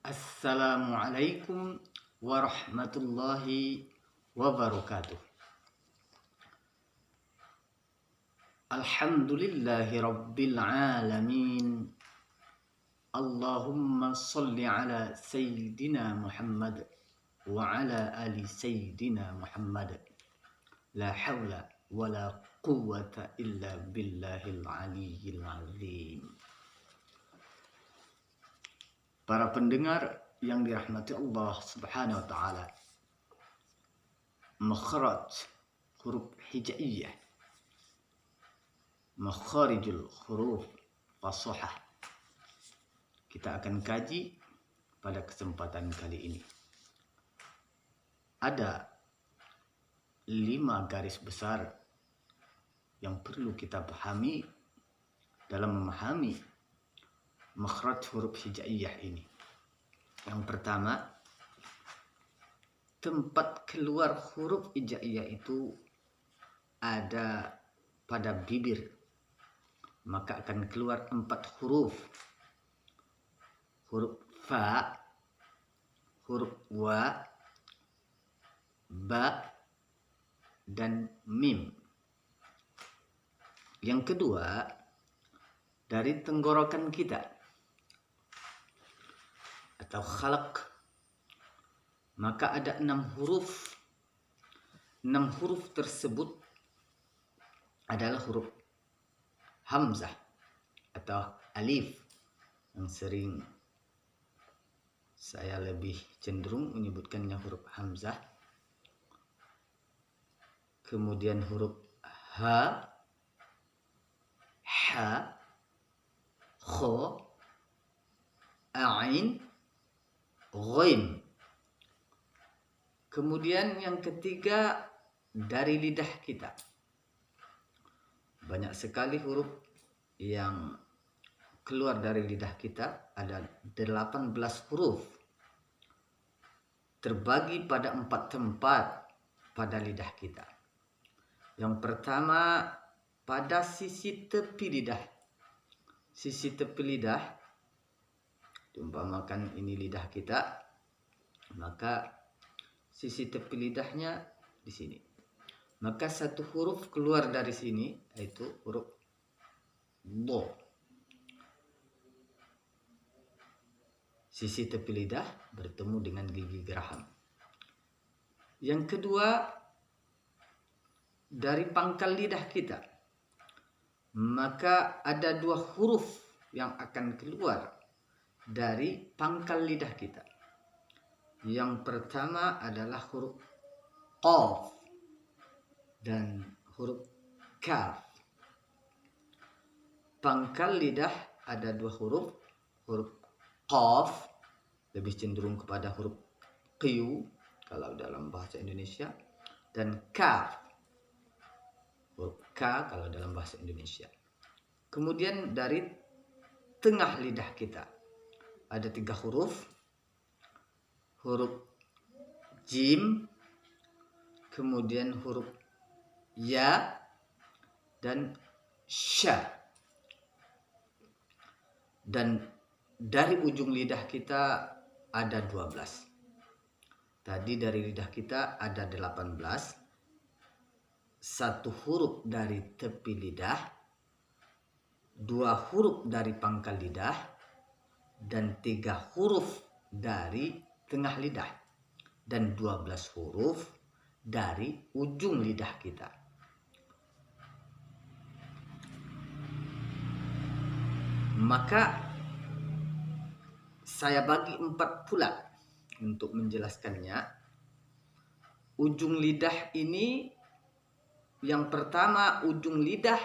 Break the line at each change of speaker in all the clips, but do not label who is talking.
Assalamualaikum warahmatullahi wabarakatuh. Alhamdulillahi rabbil alamin. Allahumma salli ala Sayyidina Muhammad wa ala ali Sayyidina Muhammad. La hawla wa la quwwata illa billahil aliyyil azim. Para pendengar yang dirahmati Allah Subhanahu wa taala. Makhraj huruf hijaiyah. Makharijul huruf fasahah. Kita akan kaji pada kesempatan kali ini. Ada 5 garis besar yang perlu kita pahami dalam memahami makhraj huruf hijaiyah ini. Yang pertama, tempat keluar huruf hijaiyah itu ada pada bibir. Maka akan keluar 4 huruf. Huruf fa, huruf wa, ba, dan mim. Yang kedua, dari tenggorokan kita atau khalaq, maka ada 6 huruf. 6 huruf tersebut adalah huruf hamzah atau alif, yang sering saya lebih cenderung menyebutkannya huruf hamzah. Kemudian huruf ha, ha, kha, ain, ghaim. Kemudian yang ketiga, dari lidah kita. Banyak sekali huruf yang keluar dari lidah kita, ada 18 huruf. Terbagi pada 4 tempat pada lidah kita. Yang pertama, pada sisi tepi lidah. Sisi tepi lidah, diumpamakan ini lidah kita, maka sisi tepi lidahnya di sini. Maka 1 huruf keluar dari sini, yaitu huruf dha. Sisi tepi lidah bertemu dengan gigi geraham. Yang kedua, dari pangkal lidah kita, maka ada 2 huruf yang akan keluar dari pangkal lidah kita. Yang pertama adalah huruf qaf dan huruf kaf. Pangkal lidah ada 2 huruf. Huruf qaf lebih cenderung kepada huruf q kalau dalam bahasa Indonesia, dan kaf, huruf k kalau dalam bahasa Indonesia. Kemudian dari tengah lidah kita ada 3 huruf. Huruf jim, kemudian huruf ya, dan sya. Dan dari ujung lidah kita ada 12. Tadi dari lidah kita ada 18. 1 huruf dari tepi lidah, 2 huruf dari pangkal lidah, dan 3 huruf dari tengah lidah, dan 12 huruf dari ujung lidah kita. Maka saya bagi 4 pula untuk menjelaskannya. Ujung lidah ini, yang pertama, ujung lidah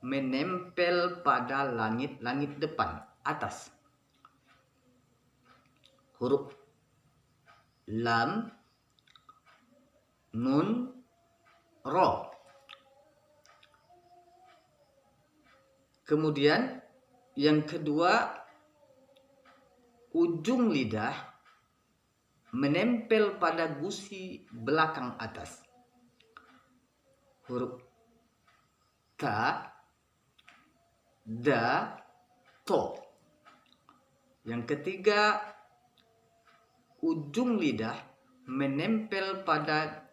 menempel pada langit-langit depan atas. Huruf lam, nun, ro. Kemudian yang kedua, ujung lidah menempel pada gusi belakang atas. Huruf ta, da, to. Yang ketiga, ujung lidah menempel pada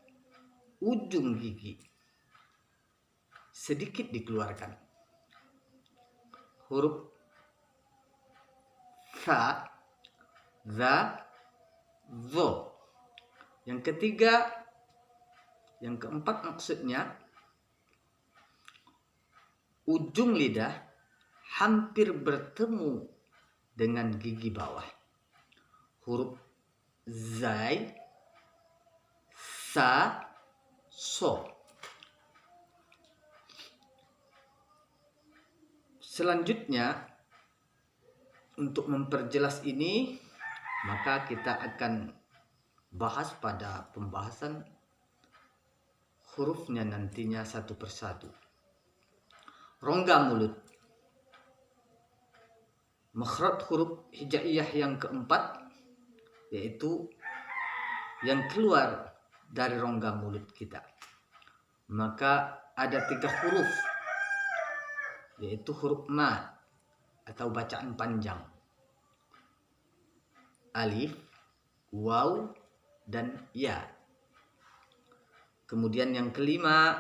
ujung gigi, sedikit dikeluarkan. Huruf fa, za, zo. Yang ketiga, yang keempat maksudnya, ujung lidah hampir bertemu dengan gigi bawah. Huruf zai, sa, so. Selanjutnya, untuk memperjelas ini, maka kita akan bahas pada pembahasan hurufnya nantinya satu persatu. Rongga mulut. Makhraj huruf hijaiyah yang keempat, yaitu yang keluar dari rongga mulut kita. Maka ada 3 huruf, yaitu huruf mad atau bacaan panjang. Alif, waw, dan ya. Kemudian yang kelima,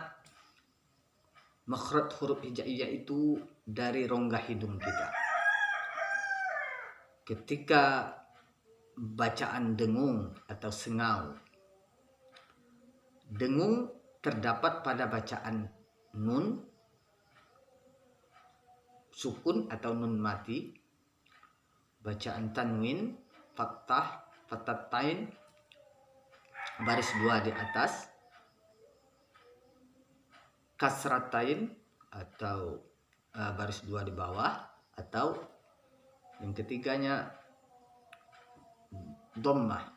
makhraj huruf hijaiyah itu dari rongga hidung kita. Ketika bacaan dengung atau sengau, dengung terdapat pada bacaan nun, sukun atau nun mati, bacaan tanwin, fathah, fathatain, baris 2 di atas, kasratain atau baris 2 di bawah, atau yang ketiganya dhammah,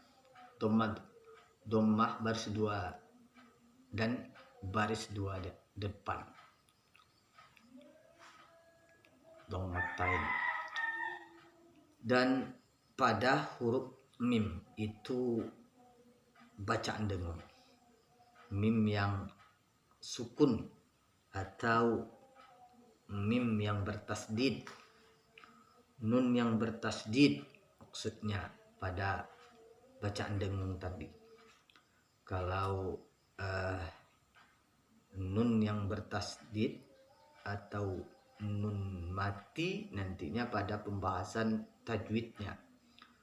baris 2 dan baris 2 depan. Dhammatain. Dan pada huruf mim itu bacaan dengung. Mim yang sukun atau mim yang bertasdid, nun yang bertasdid maksudnya pada bacaan dengung tadi. Kalau nun yang bertasdid atau nun mati nantinya pada pembahasan tajwidnya.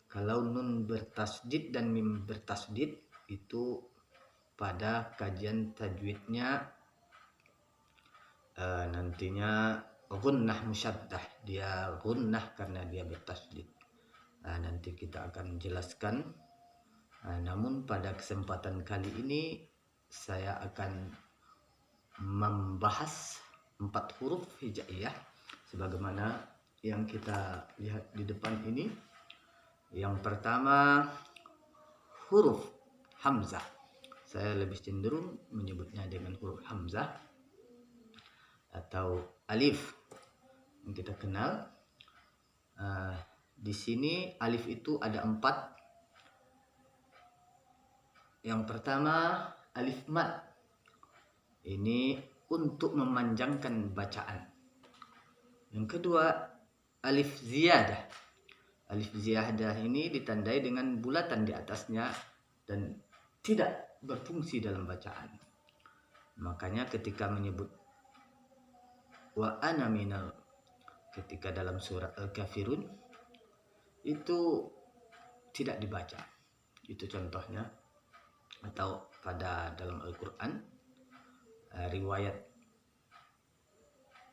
Kalau nun bertasdid dan mim bertasdid itu pada kajian tajwidnya nantinya gunnah musyaddah, dia gunnah karena dia bertasdid. Nanti kita akan jelaskan. Namun pada kesempatan kali ini saya akan membahas 4 huruf hijaiyah sebagaimana yang kita lihat di depan ini. Yang pertama, huruf hamzah. Saya lebih cenderung menyebutnya dengan huruf hamzah atau alif yang kita kenal. Di sini alif itu ada 4. Yang pertama, alif mad. Ini untuk memanjangkan bacaan. Yang kedua, alif ziyadah. Alif ziyadah ini ditandai dengan bulatan di atasnya dan tidak berfungsi dalam bacaan. Makanya ketika menyebut wa ana minal, ketika dalam surat Al-Kafirun itu tidak dibaca. Itu contohnya. Atau pada dalam Al-Quran riwayat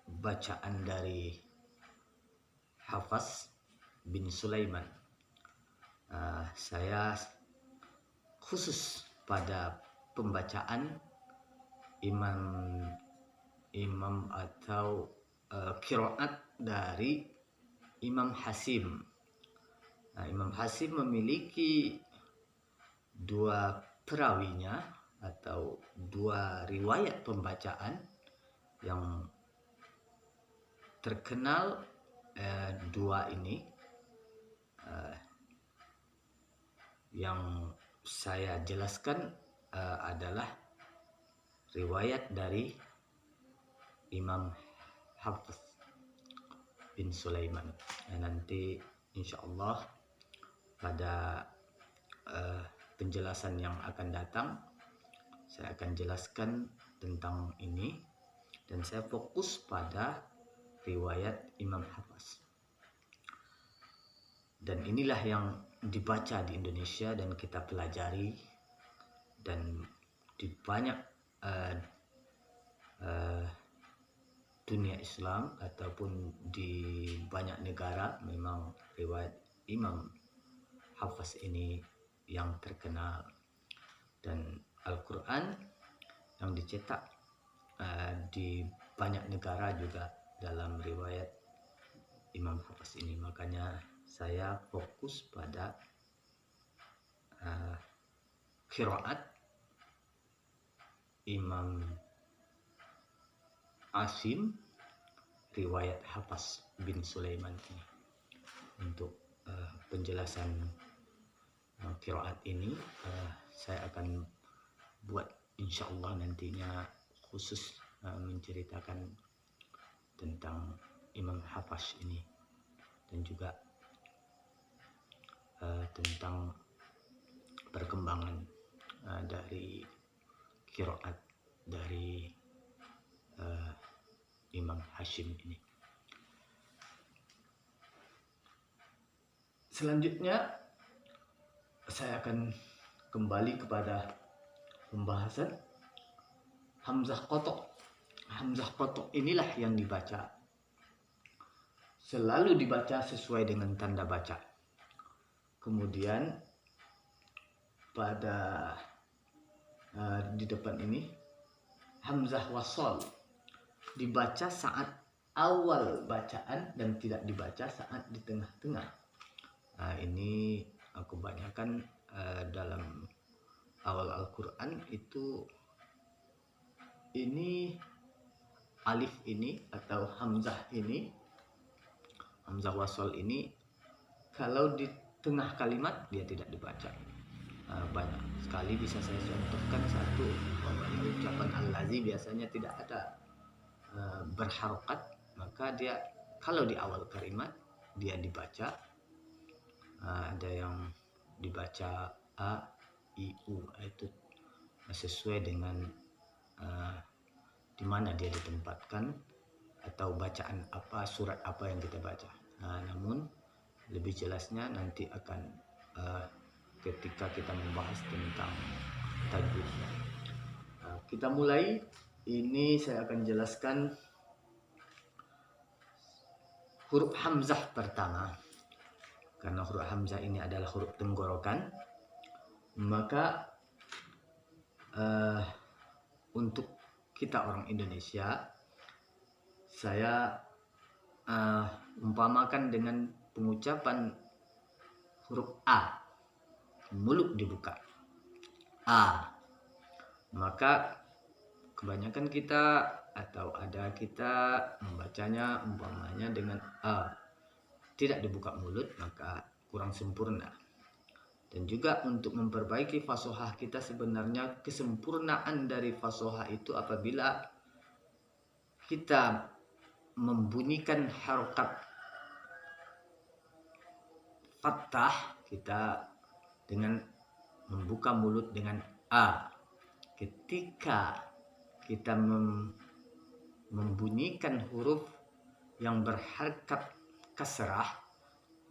bacaan dari Hafs bin Sulaiman. Saya khusus pada pembacaan imam atau qiraat dari Imam Hasim. Imam Hasim memiliki 2 perawinya atau 2 riwayat pembacaan yang terkenal. 2 ini yang saya jelaskan adalah riwayat dari Imam Hafs bin Sulaiman. Nanti insya Allah pada penjelasan yang akan datang saya akan jelaskan tentang ini, dan saya fokus pada riwayat Imam Hafs. Dan inilah yang dibaca di Indonesia dan kita pelajari, dan di banyak dunia Islam ataupun di banyak negara memang riwayat Imam Hafs ini yang terkenal. Dan Al-Quran yang dicetak di banyak negara juga dalam riwayat Imam Hafs ini. Makanya saya fokus pada qiraat Imam Asim riwayat Hafs bin Sulaiman ini. Untuk penjelasan qiraat ini saya akan buat insyaallah nantinya khusus menceritakan tentang Imam Hafs ini, dan juga tentang perkembangan dari qiraat dari Imam Hashim ini. Selanjutnya saya akan kembali kepada pembahasan Hamzah Qotok. Hamzah Qotok inilah yang dibaca, selalu dibaca sesuai dengan tanda baca. Kemudian pada di depan ini Hamzah Wasol dibaca saat awal bacaan dan tidak dibaca saat di tengah-tengah. Ini kebanyakan dalam awal Al-Quran itu ini alif ini atau Hamzah ini, Hamzah Wasol ini kalau di tengah kalimat dia tidak dibaca. Banyak sekali bisa saya contohkan satu, ucapan al-lazi biasanya tidak ada berharokat, maka dia kalau di awal kalimat dia dibaca, ada yang dibaca a, i, u, itu sesuai dengan di mana dia ditempatkan atau bacaan apa, surat apa yang kita baca. Namun lebih jelasnya nanti akan ketika kita membahas tentang tajwidnya. Kita mulai. Ini saya akan jelaskan huruf Hamzah pertama. Karena huruf Hamzah ini adalah huruf tenggorokan, maka untuk kita orang Indonesia, saya umpamakan dengan pengucapan huruf A, mulut dibuka A, maka kebanyakan kita atau ada kita membacanya umpamanya dengan A, tidak dibuka mulut, maka kurang sempurna. Dan juga untuk memperbaiki fasohah kita, sebenarnya kesempurnaan dari fasohah itu apabila kita membunyikan harokat fathah kita dengan membuka mulut dengan A. Ketika kita membunyikan huruf yang berharkat kasrah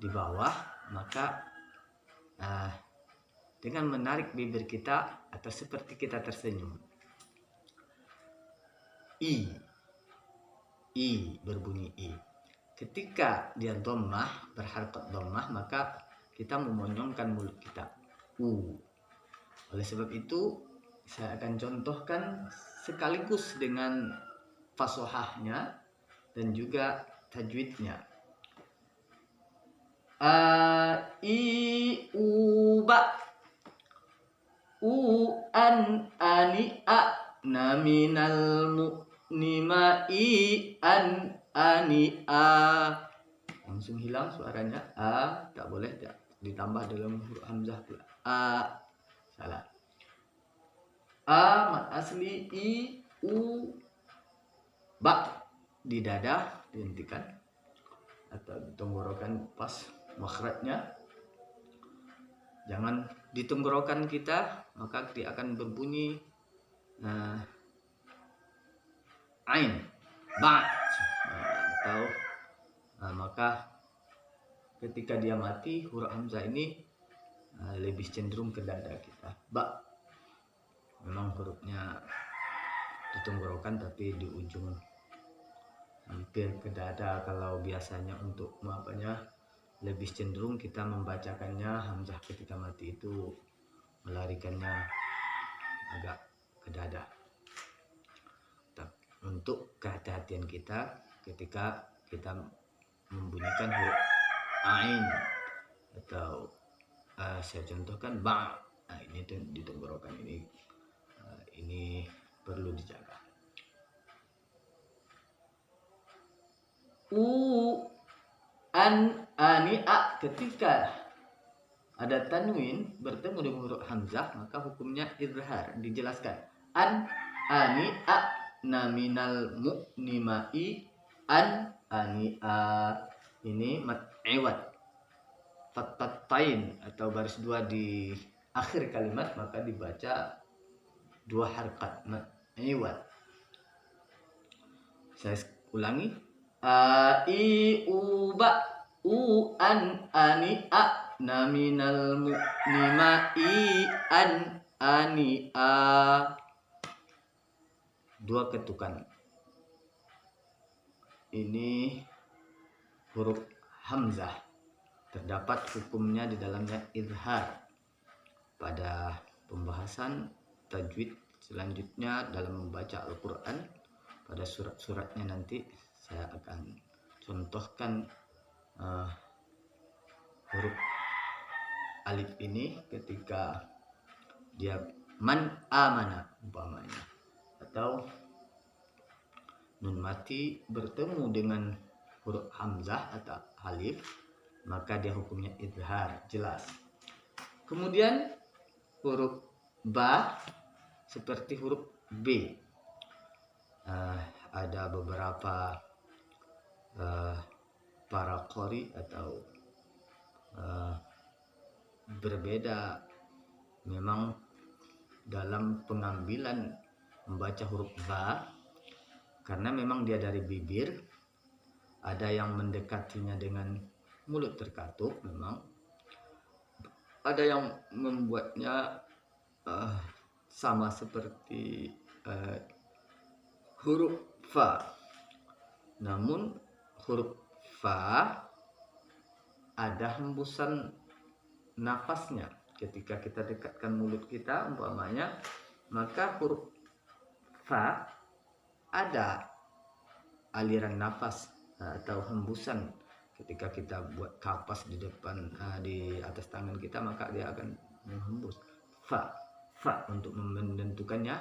di bawah, maka dengan menarik bibir kita atau seperti kita tersenyum, I berbunyi I. Ketika dia dhammah, berharkat dhammah, maka kita memonyongkan mulut kita, U. Oleh sebab itu saya akan contohkan sekaligus dengan fasohahnya dan juga tajwidnya. A, I, U, ba, U, an, ani, a, na, minal, mu, nima, I, an, ani, a. Langsung hilang suaranya. A, tak boleh ditambah dalam huruf Hamzah pula. A, salah. A, mat asli, I, U, ba, di dada dihentikan atau tenggorokan pas makhrajnya, jangan di tenggorokan kita, maka dia akan berbunyi ain, ba, atau maka ketika dia mati huruf hamzah ini lebih cenderung ke dada kita. Ba memang hurufnya di tenggorokan tapi di ujung hampir ke dada. Kalau biasanya untuk lebih cenderung kita membacakannya hamzah ketika mati itu melarikannya agak ke dada. Untuk kehati-hatian kita ketika kita membunyikan huruf ain atau saya contohkan ba, ini di tenggorokan ini perlu dijaga. Ani a, ketika ada tanwin bertemu dengan huruf hamzah maka hukumnya izhar. Dijelaskan ani a naminal mu'nimai ani a, ini mat iwad fattatain atau baris dua di akhir kalimat, maka dibaca dua harkat mat iwad. Saya ulangi, i u ba u an ani a naminal mu'nimai ani a, dua ketukan. Ini huruf hamzah, terdapat hukumnya di dalamnya izhar. Pada pembahasan tajwid selanjutnya dalam membaca Al-Quran, pada surat-suratnya nanti saya akan contohkan huruf alif ini ketika dia man amana umpamanya, atau nun mati bertemu dengan huruf hamzah atau alif, maka dia hukumnya izhar, jelas. Kemudian huruf ba seperti huruf B, ada beberapa para qori atau berbeda memang dalam pengambilan membaca huruf ba, karena memang dia dari bibir. Ada yang mendekatinya dengan mulut terkatup, memang ada yang membuatnya sama seperti huruf fa. Namun huruf fa ada hembusan nafasnya ketika kita dekatkan mulut kita umpamanya, maka huruf fa ada aliran nafas atau hembusan ketika kita buat kapas di depan di atas tangan kita, maka dia akan menghembus fa untuk menentukannya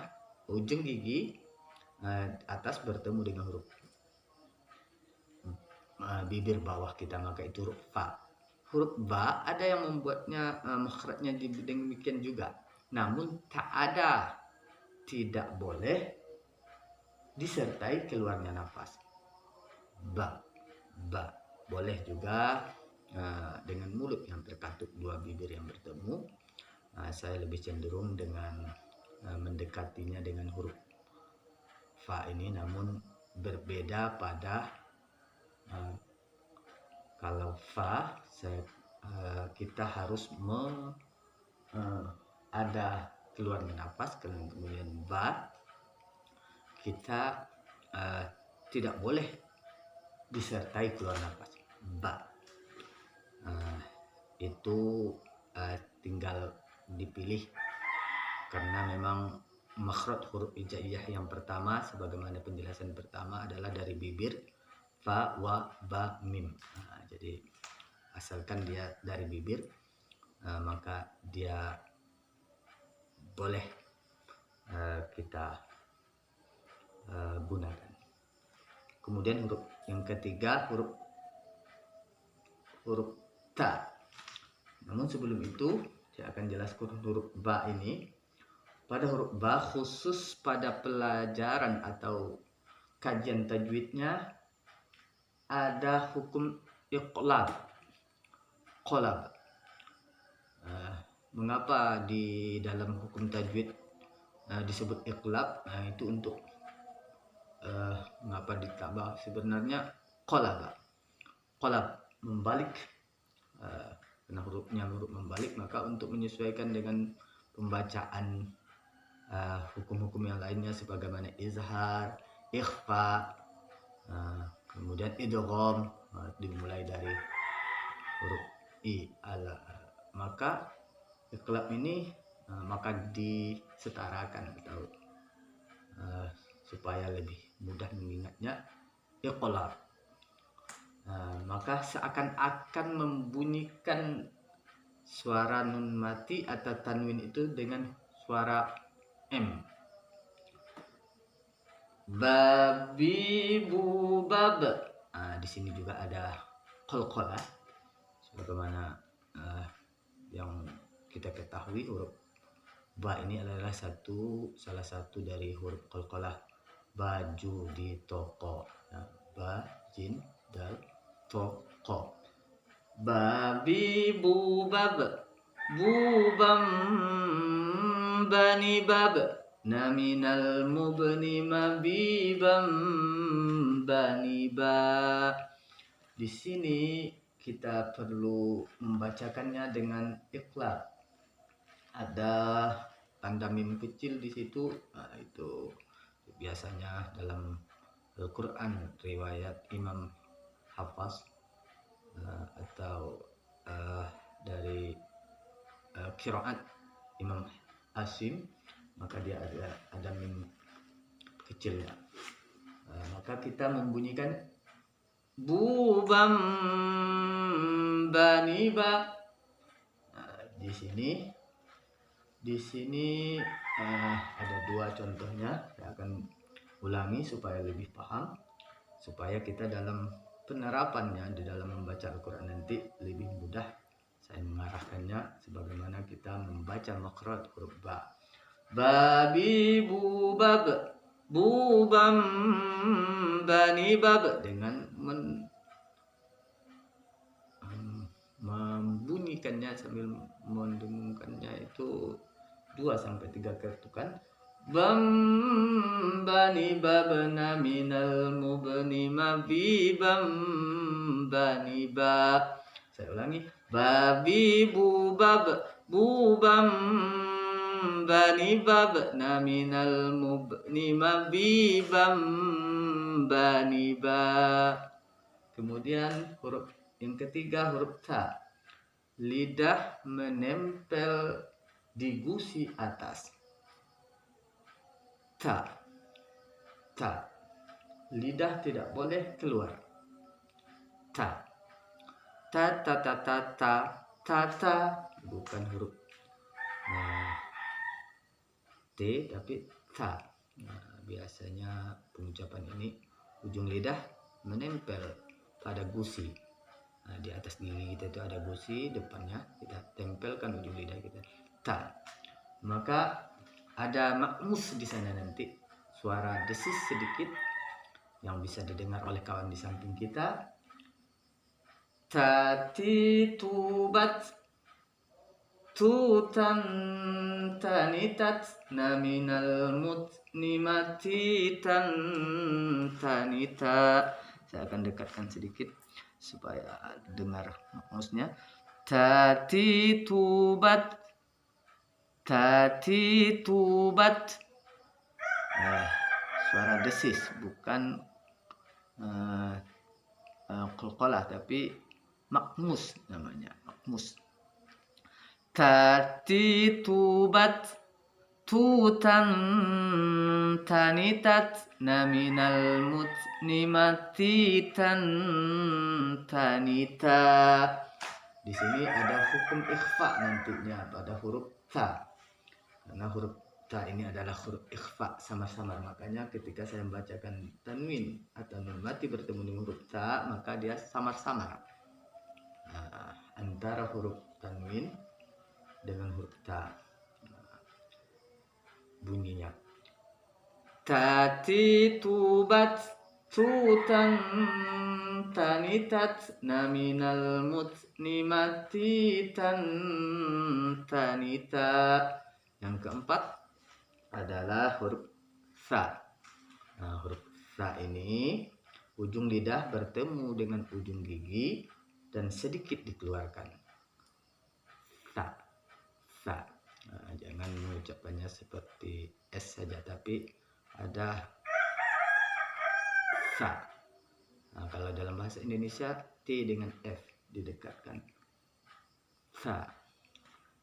ujung gigi atas bertemu dengan huruf bibir bawah kita, maka itu huruf fa. Huruf ba ada yang membuatnya makhrajnya demikian juga, namun tidak boleh disertai keluarnya nafas. Ba boleh juga dengan mulut yang terkatup, dua bibir yang bertemu. Saya lebih cenderung dengan mendekatinya dengan huruf fa ini, namun berbeda pada kalau fa kita harus ada keluarnya nafas, kemudian ba kita tidak boleh disertai keluar nafas. Ba itu tinggal dipilih, karena memang makhraj huruf hijaiyah yang pertama sebagaimana penjelasan pertama adalah dari bibir fa wa ba mim. Jadi asalkan dia dari bibir maka dia boleh kita gunakan. Kemudian huruf yang ketiga huruf ta. Namun sebelum itu saya akan jelaskan huruf ba ini. Pada huruf ba khusus pada pelajaran atau kajian tajwidnya ada hukum iqlab, qalab. mengapa di dalam hukum tajwid disebut iqlab? Itu untuk mengapa ditambah, sebenarnya qalab membalik, karena hurufnya huruf membalik, maka untuk menyesuaikan dengan pembacaan hukum-hukum yang lainnya sebagaimana izhar, ikhfa, kemudian idgham, dimulai dari huruf i maka iqlab ini maka disetarakan atau supaya lebih mudah mengingatnya, iqlab. Maka seakan-akan membunyikan suara nun mati atau tanwin itu dengan suara m. Babi bu bab. Di sini juga ada qalqalah sebagaimana yang kita ketahui, huruf ba ini adalah salah satu dari huruf qalqalah. Baju di toko, ba jim dal toko. Babi bu bab, bubam bani bab, naminal mubni mabibam bani ba. Di sini kita perlu membacakannya dengan iqlab. Ada tanda mim kecil di situ. Itu biasanya dalam Al-Quran riwayat Imam Hafaz atau dari qiraat Imam Asim, maka dia ada mim kecilnya. Maka kita membunyikan bubam bani ba. Di sini ada dua contohnya. Saya akan ulangi supaya lebih paham, supaya kita dalam penerapannya di dalam membaca Al-Quran nanti lebih mudah. Saya mengarahkannya sebagaimana kita membaca makhraj huruf ba. Babi bubab, bubam bani bab, dengan membunyikannya sambil mendengungkannya itu 2-3 ketukan. Bam bani babna minal mubni mabibam bani ba. Saya ulangi. Babi bubab, bubam bani babna minal mubni mabibam bani ba. Kemudian huruf yang ketiga, huruf ta. Lidah menempel di gusi atas. Ta. Lidah tidak boleh keluar. Ta. Ta. Bukan huruf T tapi ta. Biasanya pengucapan ini ujung lidah menempel pada gusi. Di atas gigi kita itu ada gusi depannya, kita tempelkan ujung lidah kita. Ta. Maka ada makmus di sana nanti, suara desis sedikit yang bisa didengar oleh kawan di samping kita. Tati tubat, tutan tanitat, naminal mutnimati tan tanita. Saya akan dekatkan sedikit supaya dengar makmusnya. Tati tubat, suara desis, bukan qalqalah tapi makmus namanya, makmus. Tati tubat, tutan tanitat, naminal mutnimati tan tanita. Di sini ada hukum ikhfa nantinya pada huruf ta. Karena huruf ta ini adalah huruf ikhfa samar-samar. Makanya ketika saya membacakan tanwin atau nun mati bertemu dengan huruf ta, maka dia samar-samar antara huruf tanwin dengan huruf ta. Bunyinya tati tubat, tutan tanitat, naminal mutnimati tan tsanitsa. Yang keempat adalah huruf sa. Nah, huruf sa ini ujung lidah bertemu dengan ujung gigi dan sedikit dikeluarkan. Sa, sa. Nah, jangan mengucapkannya seperti S saja, tapi ada sa. Nah, kalau dalam bahasa Indonesia T dengan F didekatkan. Sa.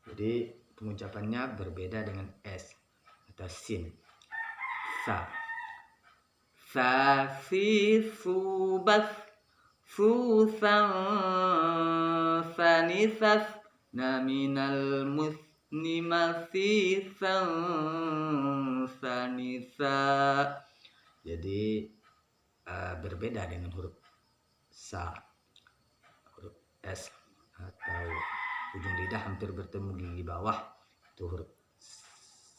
Jadi pengucapannya berbeda dengan S atau sin. Sa. Sa si su bas su sang sanisas na minal musnimasi sang sanisa. Jadi berbeda dengan huruf sa, huruf S atau ujung lidah hampir bertemu gigi bawah itu huruf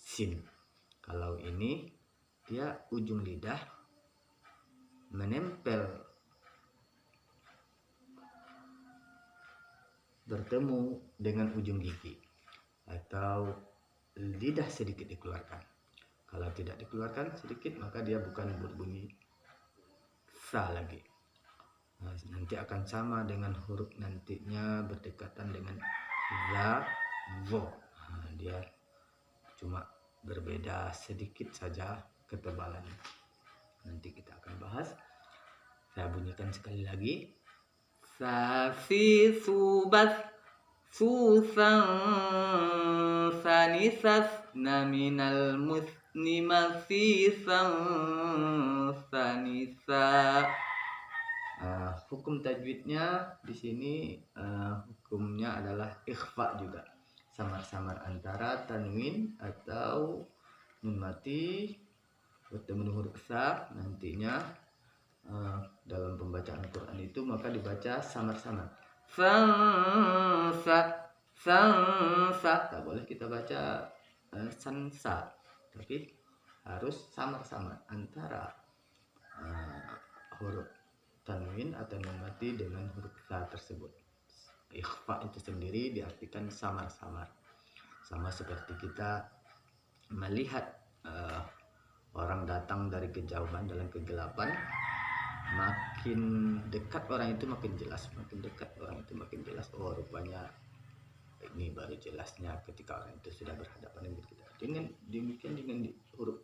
sin. Kalau ini dia ujung lidah menempel bertemu dengan ujung gigi atau lidah sedikit dikeluarkan. Kalau tidak dikeluarkan sedikit maka dia bukan berbunyi sa lagi. Nah, nanti akan sama dengan huruf nantinya berdekatan dengan za, vo. Nah, dia cuma berbeda sedikit saja ketebalannya. Nanti kita akan bahas. Saya bunyikan sekali lagi. Sa si su bas su sang sanisas na minal musnimasi sang sanisa. Hukum tajwidnya di sini hukumnya adalah ikhfa juga, samar-samar antara tanwin atau nun mati bertemu dengan huruf sa. Nantinya dalam pembacaan Quran itu maka dibaca samar-samar. Sansa, sansa. Tak boleh kita baca sansa, tapi harus samar-samar antara huruf tanwin atau nun mati dengan huruf sa tersebut. Ikhfa itu sendiri diartikan samar-samar. Sama seperti kita melihat orang datang dari kejauhan dalam kegelapan, makin dekat orang itu makin jelas, makin dekat orang itu makin jelas. Oh, rupanya ini baru jelasnya ketika orang itu sudah berhadapan dengan kita. Dengan demikian dengan huruf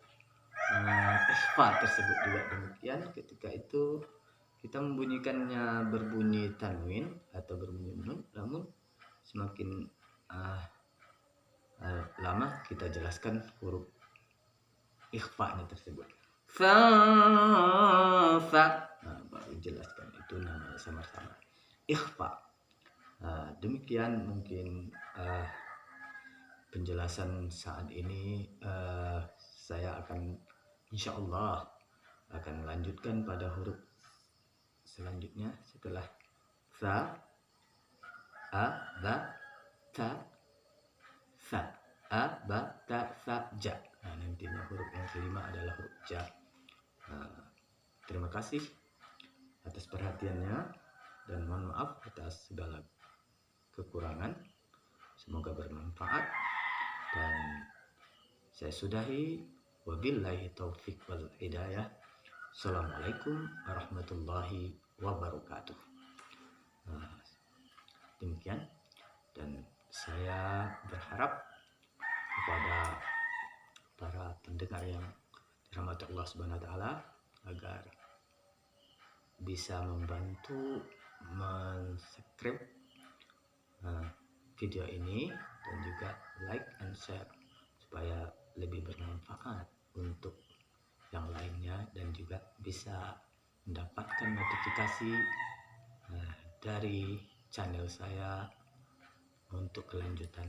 ikhfa tersebut juga demikian. Ketika itu kita membunyikannya berbunyi tanwin atau berbunyi nun, namun semakin lama kita jelaskan huruf ikhfa-nya tersebut. Sa, baru jelaskan itu namanya samar-samar ikhfa. Demikian mungkin penjelasan saat ini. Saya akan insyaallah akan melanjutkan pada huruf selanjutnya setelah sa, a, ba, ta, sa, a, ba, ta, sa, ja. Nah, nantinya huruf yang kelima adalah huruf ja. Terima kasih atas perhatiannya dan mohon maaf atas segala kekurangan. Semoga bermanfaat dan saya sudahi. Wabillahi taufik wal hidayah. Assalamualaikum warahmatullahi wabarakatuh. Demikian, dan saya berharap kepada para pendengar yang dirahmati Allah Subhanahu wa taala agar bisa membantu men-subscribe video ini dan juga like and share supaya lebih bermanfaat untuk yang lainnya dan juga bisa mendapatkan notifikasi dari channel saya untuk kelanjutan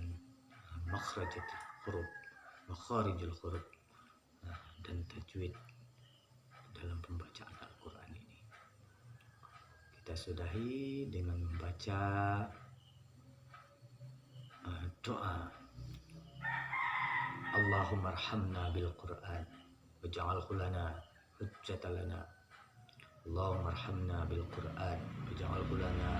makharijul huruf dan tajwid dalam pembacaan Al-Quran ini. Kita sudahi dengan membaca doa. Allahumma arhamna bil Quran waj'alhu lana hujjatan lana. Allahumma arhamna bil Quran waj'alhu lana